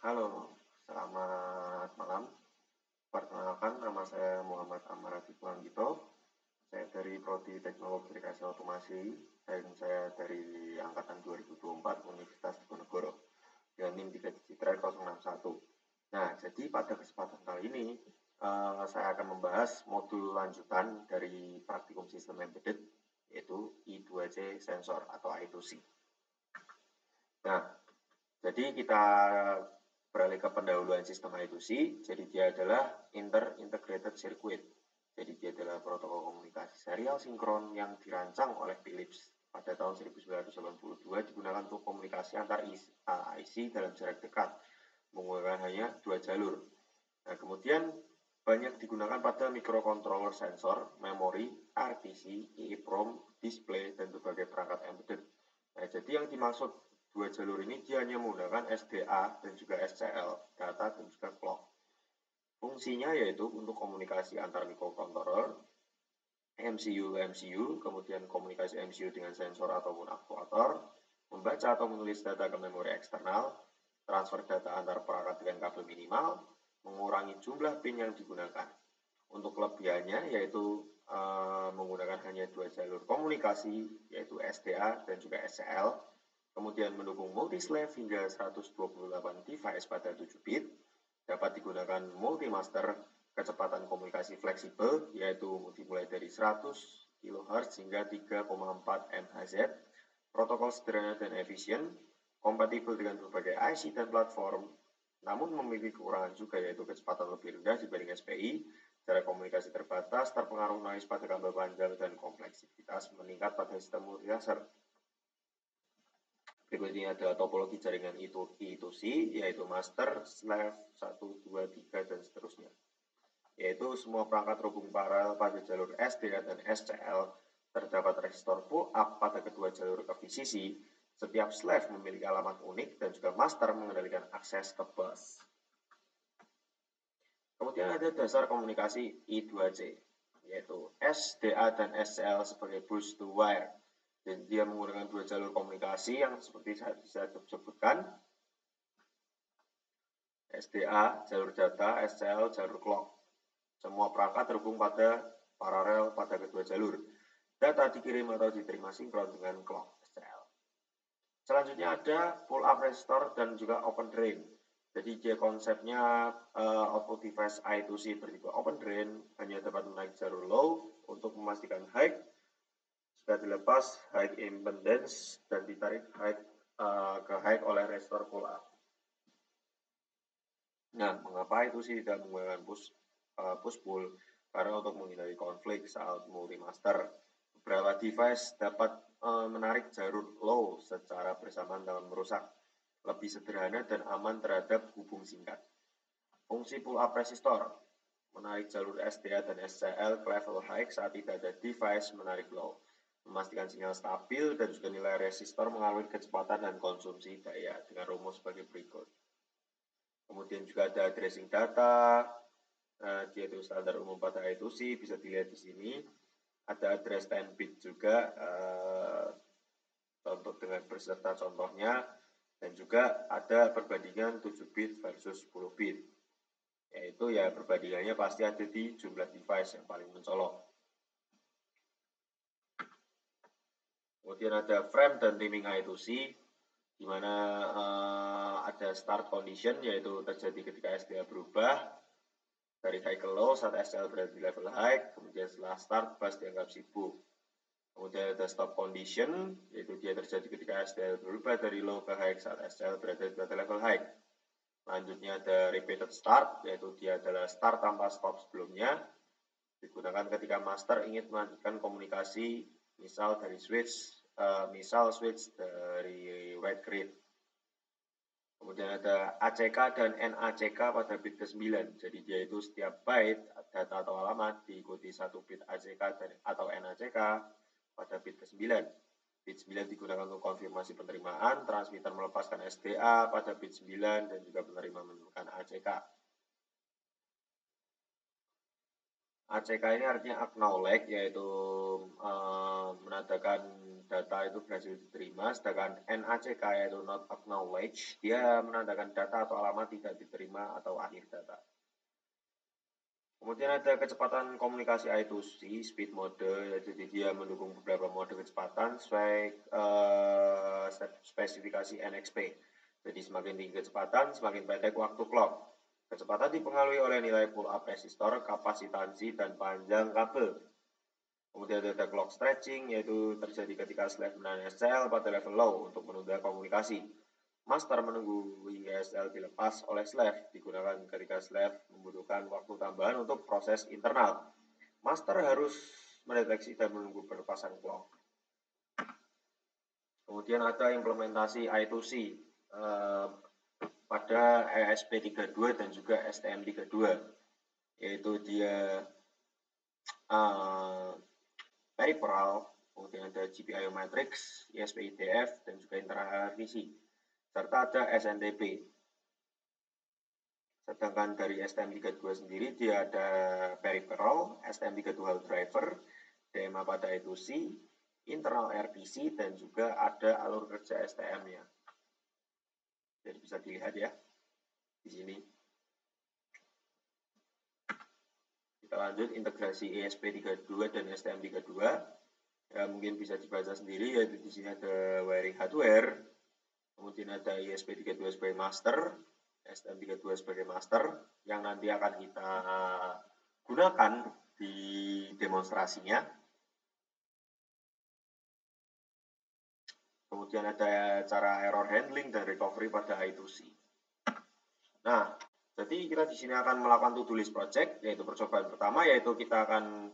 Halo, selamat malam. Perkenalkan, nama saya Muhammad Amaratif Wanggito. Saya dari Prodi Teknologi Rekayasa Otomasi dan saya dari angkatan 2024 Universitas Diponegoro dengan NIM 3 061. Nah, jadi pada kesempatan kali ini saya akan membahas modul lanjutan dari praktikum sistem embedded, yaitu I2C sensor atau I2C. Nah, jadi kita beralih ke pendahuluan sistem I2C. Jadi dia adalah Integrated Circuit. Jadi dia adalah protokol komunikasi serial sinkron yang dirancang oleh Philips pada tahun 1982, digunakan untuk komunikasi antar IC dalam jarak dekat menggunakan hanya 2 jalur. Nah, kemudian banyak digunakan pada microcontroller sensor, memori, RPC, EEPROM, display, dan berbagai perangkat embedded. Nah, jadi yang dimaksud 2 jalur ini dia hanya menggunakan SDA dan juga SCL, data dan juga clock. Fungsinya yaitu untuk komunikasi antar microcontroller, MCU ke MCU, kemudian komunikasi MCU dengan sensor ataupun aktuator, membaca atau menulis data ke memori eksternal, transfer data antar perangkat dengan kabel minimal, mengurangi jumlah pin yang digunakan. Untuk kelebihannya yaitu menggunakan hanya 2 jalur komunikasi, yaitu SDA dan juga SCL, kemudian mendukung multi-slave hingga 128 device pada 7 bit, dapat digunakan multi-master, kecepatan komunikasi fleksibel, yaitu dimulai dari 100 kHz hingga 3,4 MHz, protokol sederhana dan efisien, kompatibel dengan berbagai IC dan platform, namun memiliki kekurangan juga yaitu kecepatan lebih rendah dibanding SPI, jarak komunikasi terbatas, terpengaruh noise pada kabel panjang, dan kompleksitas meningkat pada sistem multi-laser. Berikut ini adalah topologi jaringan I2C, yaitu master, slave, 1, 2, 3, dan seterusnya. Yaitu semua perangkat terhubung paralel pada jalur SDA dan SCL, terdapat resistor pull-up pada kedua jalur ke VCC, setiap slave memiliki alamat unik, dan juga master mengendalikan akses ke bus. Kemudian ada dasar komunikasi I2C, yaitu SDA dan SCL sebagai bus to wire. Dan dia menggunakan 2 jalur komunikasi yang seperti saya sebutkan, SDA, jalur data, SCL, jalur clock. Semua perangkat terhubung pada paralel pada kedua jalur. Data dikirim atau diterima sinkron dengan clock SCL. Selanjutnya ada pull-up resistor dan juga open drain. Jadi dia konsepnya output device I2C bertipe open drain hanya dapat menaik jalur low untuk memastikan high. Jika dilepas high impedance dan ditarik ke high oleh resistor pull-up. Nah, mengapa itu sih tidak menggunakan push-pull? Karena untuk menghindari konflik saat multi-master, beberapa device dapat menarik jalur low secara bersamaan dalam merusak. Lebih sederhana dan aman terhadap hubung singkat. Fungsi pull-up resistor menarik jalur SDA dan SCL ke level high saat tidak ada device menarik low, memastikan sinyal stabil dan juga nilai resistor mengalami kecepatan dan konsumsi daya dengan rumus sebagai berikut. Kemudian juga ada addressing data, dia itu standar umum pada I2C, bisa dilihat di sini. Ada address 10 bit juga, contoh dengan beserta contohnya, dan juga ada perbandingan 7 bit versus 10 bit. Yaitu ya perbandingannya pasti ada di jumlah device yang paling mencolok. Kemudian ada frame dan timing I2C, di mana ada start condition, yaitu terjadi ketika SDA berubah dari high ke low saat SCL berada di level high, kemudian setelah start bus dianggap sibuk. Kemudian ada stop condition, yaitu dia terjadi ketika SDL berubah dari low ke high saat SCL berada di level high. Selanjutnya ada repeated start, yaitu dia adalah start tanpa stop sebelumnya, digunakan ketika master ingin melanjutkan komunikasi, misal switch dari white grid. Kemudian ada ACK dan NACK pada bit ke-9. Jadi dia itu setiap byte data atau alamat diikuti 1 bit ACK atau NACK pada bit ke-9. Bit 9 digunakan untuk konfirmasi penerimaan, transmitter melepaskan SDA pada bit 9 dan juga penerima menemukan ACK. ACK ini artinya acknowledge, yaitu menandakan data itu berhasil diterima, sedangkan NACK yaitu not acknowledge, dia menandakan data atau alamat tidak diterima atau akhir data. Kemudian ada kecepatan komunikasi I2C, speed mode, jadi dia mendukung beberapa mode kecepatan sesuai spesifikasi NXP. Jadi semakin tinggi kecepatan, semakin pendek waktu clock. Kecepatan dipengaruhi oleh nilai pull-up resistor, kapasitansi, dan panjang kabel. Kemudian ada clock stretching, yaitu terjadi ketika slave menahan SCL pada level low untuk menunda komunikasi. Master menunggu hingga SCL dilepas oleh slave, digunakan ketika slave membutuhkan waktu tambahan untuk proses internal. Master harus mendeteksi dan menunggu berpasang clock. Kemudian ada implementasi I2C pada ESP32 dan juga STM32, yaitu dia peripheral, kemudian ada GPIO matrix, ESP-IDF, dan juga internal RTC, serta ada SNTP. Sedangkan dari STM32 sendiri dia ada peripheral, STM32 hall driver, DMA pada I2C, internal RTC, dan juga ada alur kerja STM-nya. Jadi bisa dilihat ya di sini. Kita lanjut integrasi ESP32 dan STM32. Ya, mungkin bisa dibaca sendiri, yaitu di sini ada wiring hardware, kemudian ada ESP32 sebagai master, STM32 sebagai master, yang nanti akan kita gunakan di demonstrasinya. Kemudian ada cara error handling dan recovery pada I2C. Nah, jadi kita di sini akan melakukan to-do list project, yaitu percobaan pertama, yaitu kita akan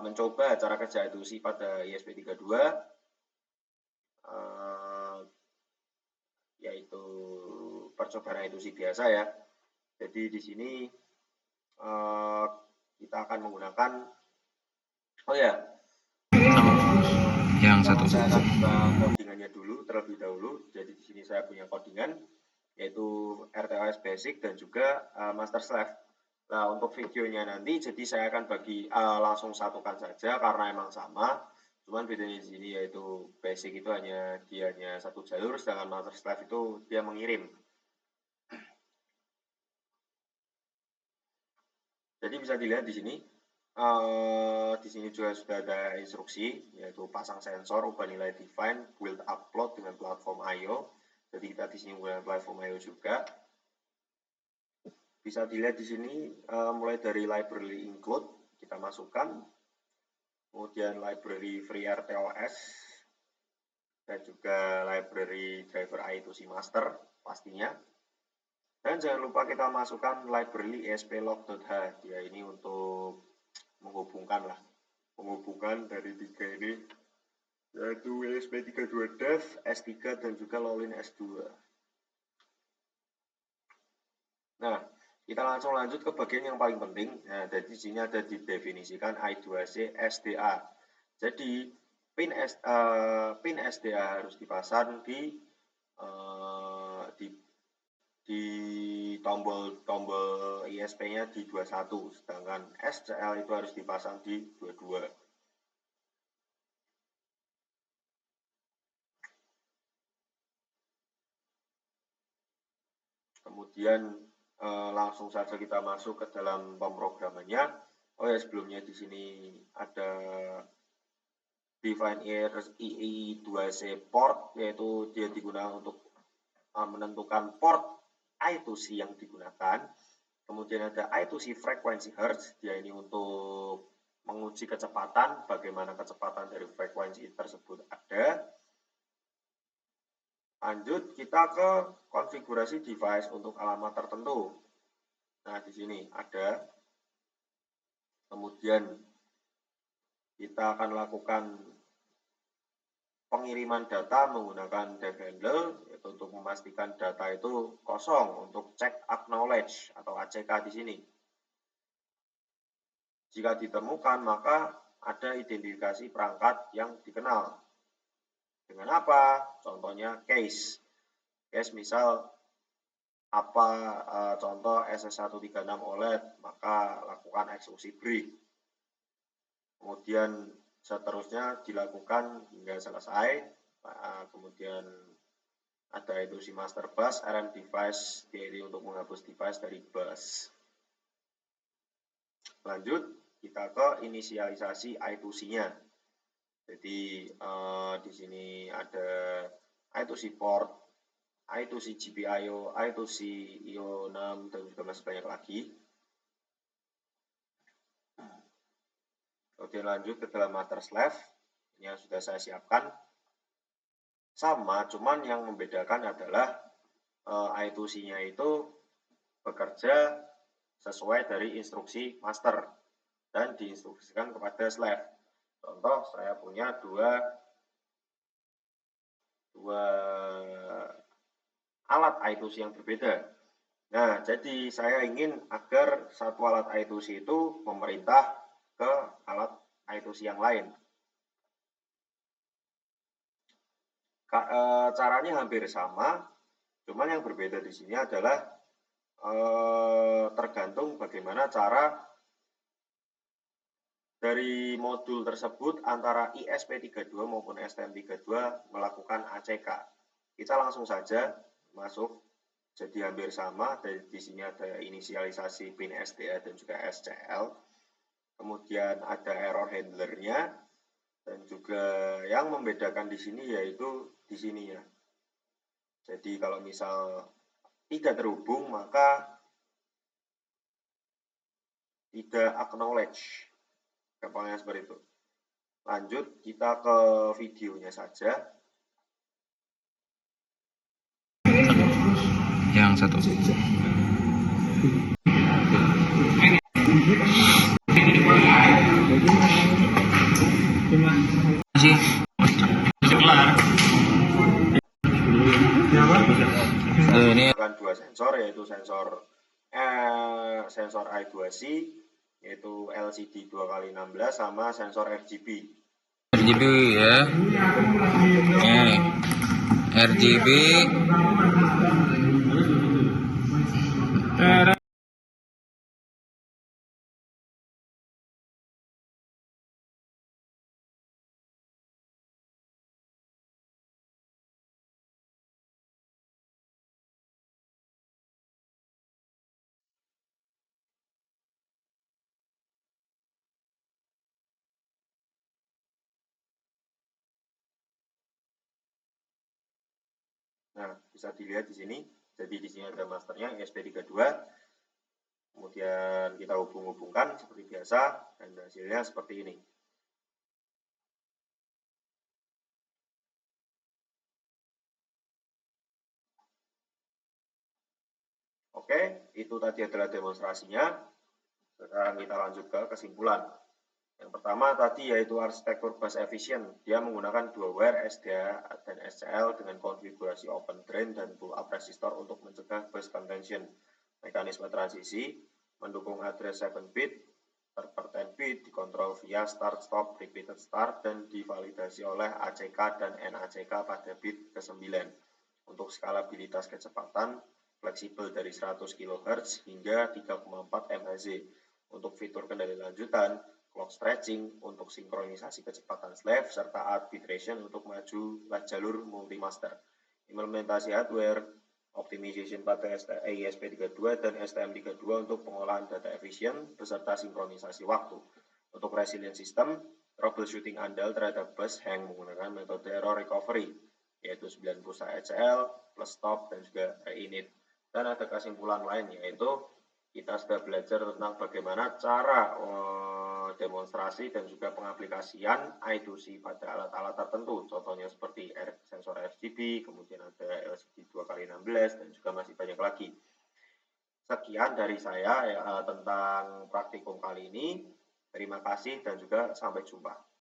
mencoba cara kerja I2C pada ESP32, yaitu percobaan I2C biasa ya. Jadi di sini kita akan menggunakan, yang satu. Saya akan buka codingannya dulu terlebih dahulu. Jadi di sini saya punya codingan, yaitu RTOS basic dan juga master slave. Nah, untuk videonya nanti, jadi saya akan bagi langsung satukan saja karena emang sama. Cuman bedanya di sini yaitu basic itu dia hanya satu jalur, sedangkan master slave itu dia mengirim. Jadi bisa dilihat di sini. Di sini juga sudah ada instruksi, yaitu pasang sensor, ubah nilai define, build upload dengan platform I/O. Jadi kita di sini menggunakan platform I/O juga. Bisa dilihat di sini mulai dari library include kita masukkan, kemudian library free RTOS, dan juga library driver I2C master pastinya. Dan jangan lupa kita masukkan library esplog.h, ya ini untuk menghubungkan dari tiga ini, yaitu ESP32dev, S3, dan juga Lolin S2. Nah, kita langsung lanjut ke bagian yang paling penting. Nah, di sini ada didefinisikan I2C SDA. Jadi pin SDA harus dipasang di tombol ISP-nya di 21, sedangkan SCL itu harus dipasang di 22. Kemudian langsung saja kita masuk ke dalam pemrogramannya. Sebelumnya di sini ada define EI2C port, yaitu dia digunakan untuk menentukan port I2C yang digunakan. Kemudian ada I2C frekuensi hertz, dia ini untuk menguji kecepatan, bagaimana kecepatan dari frekuensi tersebut ada. Lanjut kita ke konfigurasi device untuk alamat tertentu. Nah, di sini ada. Kemudian kita akan lakukan pengiriman data menggunakan dev handle, yaitu untuk memastikan data itu kosong untuk cek acknowledge atau ACK di sini. Jika ditemukan, maka ada identifikasi perangkat yang dikenal. Dengan apa? Contohnya case misal apa contoh SS136 OLED, maka lakukan eksekusi break. Kemudian seterusnya dilakukan hingga selesai. Kemudian ada itu si master bus, RM device, yaitu untuk menghapus device dari bus. Lanjut, kita ke inisialisasi I2C-nya. Jadi di sini ada I2C port, I2C GPIO, I2C IO6, dan juga masih banyak lagi. Kemudian lanjut ke dalam master slave, ini yang sudah saya siapkan. Sama, cuman yang membedakan adalah I2C-nya itu bekerja sesuai dari instruksi master dan diinstruksikan kepada slave. Contoh, saya punya dua alat I2C yang berbeda. Nah, jadi saya ingin agar satu alat I2C itu memerintah ke alat I2C yang lain. Caranya hampir sama, cuman yang berbeda di sini adalah tergantung bagaimana cara dari modul tersebut antara ISP32 maupun STM32 melakukan ACK. Kita langsung saja masuk, jadi hampir sama. Di sini ada inisialisasi pin SDA dan juga SCL. Kemudian ada error handlernya, dan juga yang membedakan di sini yaitu di sini ya. Jadi kalau misal tidak terhubung maka tidak acknowledge. Gampangnya seperti itu. Lanjut, kita ke videonya saja. Yang satu. Masih kelar. Ini dua sensor, yaitu sensor I2C, yaitu LCD 2x16 sama sensor RGB. RGB ya. Ini RGB. Nah, bisa dilihat di sini. Jadi di sini ada masternya ISP32. Kemudian kita hubung-hubungkan seperti biasa dan hasilnya seperti ini. Oke, itu tadi adalah demonstrasinya. Sekarang kita lanjut ke kesimpulan. Yang pertama tadi yaitu arsitektur bus efisien. Dia menggunakan dua wire SDA dan SCL dengan konfigurasi open drain dan pull up resistor untuk mencegah bus contention. Mekanisme transisi mendukung address 7 bit per 10 bit, dikontrol via start stop repeated start dan divalidasi oleh ACK dan NACK pada bit ke-9. Untuk skalabilitas kecepatan fleksibel dari 100 kHz hingga 3,4 MHz. Untuk fitur kendali lanjutan, clock stretching untuk sinkronisasi kecepatan slave, serta arbitration untuk maju jalur multimaster. Implementasi hardware, optimization pada ISP32 dan STM32 untuk pengolahan data efisien, beserta sinkronisasi waktu. Untuk resilient system, troubleshooting andal terhadap bus hang menggunakan metode error recovery, yaitu 9 pulsa HCL, plus stop, dan juga reinit. Dan ada kesimpulan lain, yaitu kita sudah belajar tentang bagaimana cara demonstrasi dan juga pengaplikasian I2C pada alat-alat tertentu. Contohnya seperti sensor RGB, kemudian ada LCD 2x16, dan juga masih banyak lagi. Sekian dari saya tentang praktikum kali ini. Terima kasih dan juga sampai jumpa.